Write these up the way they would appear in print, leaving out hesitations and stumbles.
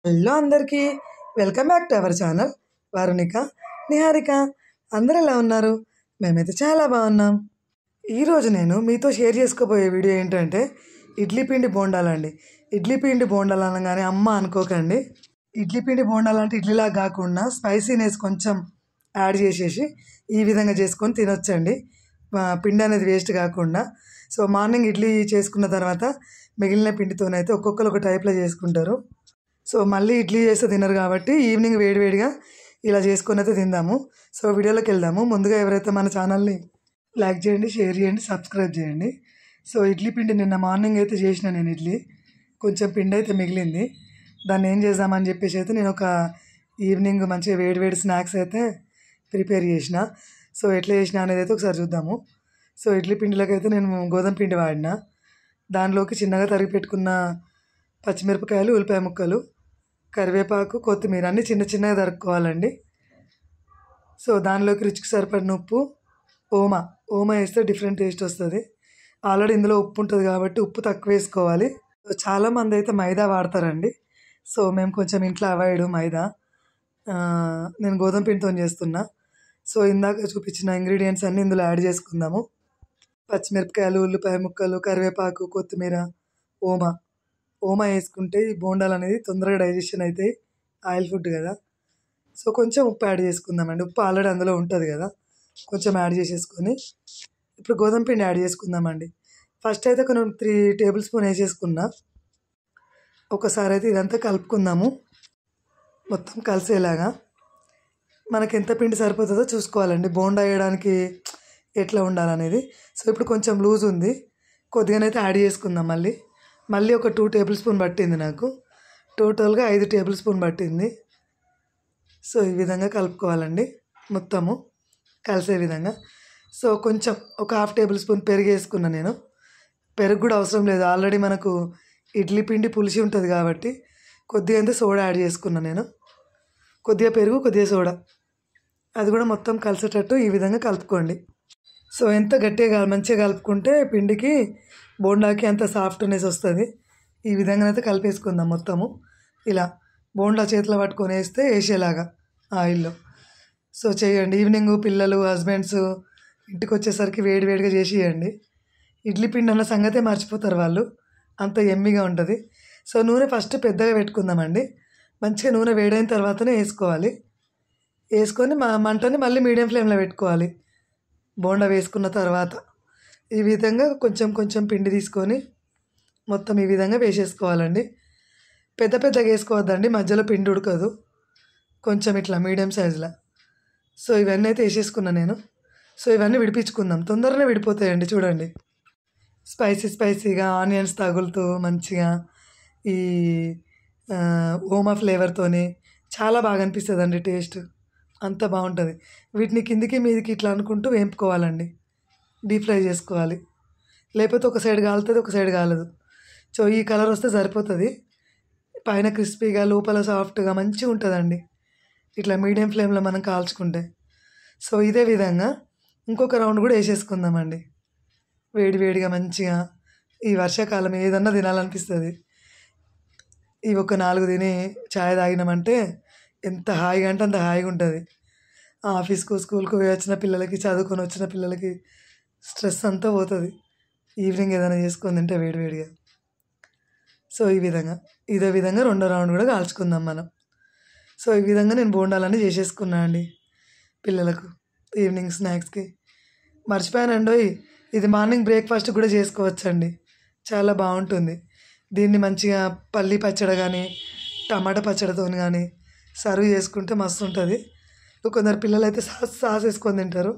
Hello అందరికీ welcome back to our channel Varunika Niharika. అందరూ ఎలా ఉన్నారు? మేమైతే చాలా బాగున్నాం. ఈరోజు నేను మీతో షేర్ చేసుకోబోయే వీడియో ఏంటంటే ఇడ్లీ పిండి బోండాలండి. ఇడ్లీ పిండి బోండాలు అనగానే అమ్మ అనుకోకండి. ఇడ్లీ పిండి బోండాలు అంటే ఇడ్లీలా కాకుండా స్పైసీనెస్ కొంచెం యాడ్ చేసేసి ఈ విధంగా చేసుకొని తినొచ్చండి. పిండి అనేది వేస్ట్ కాకుండా. సో మార్నింగ్ ఇడ్లీ చేసుకున్న తర్వాత మిగిలిన పిండితోనైతే ఒక్కొక్కరు ఒక టైప్లో చేసుకుంటారు. సో మళ్ళీ ఇడ్లీ చేస్తే తినరు కాబట్టి ఈవినింగ్ వేడివేడిగా ఇలా చేసుకొని అయితే తిందాము. సో వీడియోలోకి వెళ్దాము. ముందుగా ఎవరైతే మన ఛానల్ని లైక్ చేయండి, షేర్ చేయండి, సబ్స్క్రైబ్ చేయండి. సో ఇడ్లీ పిండి నిన్న మార్నింగ్ అయితే చేసిన నేను ఇడ్లీ. కొంచెం పిండి అయితే మిగిలింది. దాన్ని ఏం చేద్దామని చెప్పేసి అయితే నేను ఒక ఈవినింగ్ మంచిగా వేడివేడి స్నాక్స్ అయితే ప్రిపేర్ చేసిన. సో ఎట్లా చేసిన అనేది అయితే ఒకసారి చూద్దాము. సో ఇడ్లీ పిండిలోకి అయితే నేను గోధుమ పిండి వాడిన. దానిలోకి చిన్నగా తరిగి పెట్టుకున్న పచ్చిమిరపకాయలు, ఉల్లిపాయ ముక్కలు, కరివేపాకు, కొత్తిమీర అన్నీ చిన్న చిన్నగా తరుక్కోవాలండి. సో దానిలోకి రుచికి సరిపడిన ఉప్పు, ఓమా వేస్తే డిఫరెంట్ టేస్ట్ వస్తుంది. ఆల్రెడీ ఇందులో ఉప్పు ఉంటుంది కాబట్టి ఉప్పు తక్కువ వేసుకోవాలి. చాలామంది అయితే మైదా వాడతారండి. సో మేము కొంచెం ఇంట్లో అవాయిడ్ మైదా. నేను గోధుమ పిండితో చేస్తున్నా. సో ఇందాక చూపించిన ఇంగ్రీడియంట్స్ అన్నీ ఇందులో యాడ్ చేసుకుందాము. పచ్చిమిరపకాయలు, ఉల్లిపాయ ముక్కలు, కరివేపాకు, కొత్తిమీర, ఓమా వేసుకుంటే ఈ బోండాలు అనేది తొందరగా డైజెషన్ అవుతాయి. ఆయిల్ ఫుడ్ కదా. సో కొంచెం ఉప్పు యాడ్ చేసుకుందామండి. ఉప్పు ఆల్రెడీ అందులో ఉంటుంది కదా, కొంచెం యాడ్ చేసేసుకొని ఇప్పుడు గోధుమ పిండి యాడ్ చేసుకుందామండి. ఫస్ట్ అయితే కొన్ని 3 టేబుల్ స్పూన్ వేసేసుకున్నా. ఒకసారి అయితే ఇదంతా కలుపుకుందాము మొత్తం కలిసేలాగా. మనకి ఎంత పిండి సరిపోతుందో చూసుకోవాలండి బోండా వేయడానికి ఎట్లా ఉండాలనేది. సో ఇప్పుడు కొంచెం లూజ్ ఉంది, కొద్దిగానైతే యాడ్ చేసుకుందాం. మళ్ళీ ఒక 2 టేబుల్ స్పూన్ పట్టింది నాకు. టోటల్గా 5 టేబుల్ స్పూన్ పట్టింది. సో ఈ విధంగా కలుపుకోవాలండి మొత్తము కలిసే విధంగా. సో కొంచెం ఒక 1/2 టేబుల్ స్పూన్ పెరుగు వేసుకున్నా నేను. పెరుగు కూడా అవసరం లేదు, ఆల్రెడీ మనకు ఇడ్లీ పిండి పులిసి ఉంటుంది కాబట్టి కొద్దిగా అయితే సోడా యాడ్ చేసుకున్నా నేను. కొద్దిగా పెరుగు, కొద్దిగా సోడా, అది కూడా మొత్తం కలిసేటట్టు ఈ విధంగా కలుపుకోండి. సో ఎంత గట్టిగా మంచిగా కలుపుకుంటే పిండికి బోండాకి అంత సాఫ్ట్నెస్ వస్తుంది. ఈ విధంగా అయితే కలిపేసుకుందాం మొత్తము. ఇలా బోండా చేతిలో పట్టుకొని వేసేలాగా ఆయిల్లో. సో చేయండి. ఈవినింగ్ పిల్లలు, హస్బెండ్స్ ఇంటికి వచ్చేసరికి వేడివేడిగా చేసి ఇవ్వండి. ఇడ్లీ పిండి అన్న సంగతే మర్చిపోతారు వాళ్ళు, అంత ఎమ్మిగా ఉంటుంది. సో నూనె ఫస్ట్ పెద్దగా పెట్టుకుందామండి. మంచిగా నూనె వేడైన తర్వాతనే వేసుకోవాలి. వేసుకొని మంటని మళ్ళీ మీడియం ఫ్లేమ్లో పెట్టుకోవాలి. బోండా వేసుకున్న తర్వాత ఈ విధంగా కొంచెం కొంచెం పిండి తీసుకొని మొత్తం ఈ విధంగా వేసేసుకోవాలండి. పెద్దగా వేసుకోవద్దండి, మధ్యలో పిండి ఉడకదు. కొంచెం ఇట్లా మీడియం సైజులో. సో ఇవన్నీ అయితే వేసేసుకున్నాను నేను. సో ఇవన్నీ విడిపించుకుందాం, తొందరనే విడిపోతాయండి. చూడండి, స్పైసీగా ఆనియన్స్ తగులుతూ మంచిగా ఈ ఓమా ఫ్లేవర్తోని చాలా బాగా అనిపిస్తుందండి. టేస్ట్ అంత బాగుంటుంది. వీటిని కిందికి మీదికి ఇట్లా అనుకుంటూ వేపుకోవాలండి, డీప్ ఫ్రై చేసుకోవాలి. లేకపోతే ఒక సైడ్ కాలుతుంది, ఒక సైడ్ కాలదు. సో ఈ కలర్ వస్తే సరిపోతుంది. పైన క్రిస్పీగా, లోపల సాఫ్ట్గా మంచిగా ఉంటుందండి ఇట్లా మీడియం ఫ్లేమ్లో మనం కాల్చుకుంటే. సో ఇదే విధంగా ఇంకొక రౌండ్ కూడా వేసేసుకుందామండి. వేడివేడిగా మంచిగా ఈ వర్షాకాలం ఏదన్నా తినాలనిపిస్తుంది. ఇవి ఒక 4 తిని ఛాయ్ తాగినామంటే ఎంత హాయిగా అంటే అంత హాయిగా ఉంటుంది. ఆఫీస్కు, స్కూల్కు వచ్చిన పిల్లలకి, చదువుకొని వచ్చిన పిల్లలకి స్ట్రెస్ అంతా పోతుంది ఈవినింగ్ ఏదైనా చేసుకొని తింటే వేడివేడిగా. సో ఇదే విధంగా రెండో రౌండ్ కూడా కాల్చుకుందాం మనం. సో ఈ విధంగా నేను బోండాలన్నీ చేసేసుకున్నా అండి పిల్లలకు ఈవినింగ్ స్నాక్స్కి. మర్చిపోయానండి, ఇది మార్నింగ్ బ్రేక్ఫాస్ట్ కూడా చేసుకోవచ్చండి, చాలా బాగుంటుంది. దీన్ని మంచిగా పల్లి పచ్చడి కానీ, టమాటా పచ్చడితో కానీ సర్వ్ చేసుకుంటే మస్తు ఉంటుంది. కొందరు పిల్లలు అయితే సాస్ వేసుకొని తింటారు.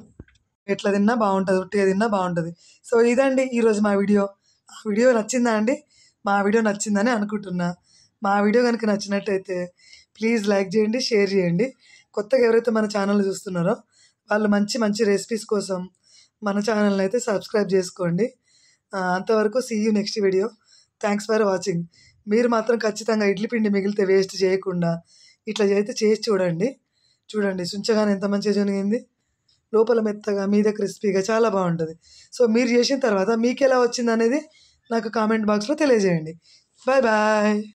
ఎట్లా తిన్నా బాగుంటుంది, ఉట్టిగా తిన్నా బాగుంటుంది. సో ఇదండి ఈరోజు మా వీడియో. ఆ వీడియో నచ్చిందా అండి? మా వీడియో నచ్చిందని అనుకుంటున్నా. మా వీడియో కనుక నచ్చినట్టయితే ప్లీజ్ లైక్ చేయండి, షేర్ చేయండి. కొత్తగా ఎవరైతే మన ఛానల్ చూస్తున్నారో వాళ్ళు మంచి మంచి రెసిపీస్ కోసం మన ఛానల్ని అయితే సబ్స్క్రైబ్ చేసుకోండి. అంతవరకు see you next video. Thanks for watching. మీరు మాత్రం ఖచ్చితంగా ఇడ్లీ పిండి మిగిలితే వేస్ట్ చేయకుండా ఇట్లా అయితే చేసి చూడండి. సుంచగానే ఎంత మంచిగా జరిగింది, లోపల మెత్తగా మీద క్రిస్పీగా చాలా బాగుంటుంది. సో మీరు చేసిన తర్వాత మీకు ఎలా వచ్చింది అనేది నాకు కామెంట్ బాక్స్లో తెలియజేయండి. Bye bye.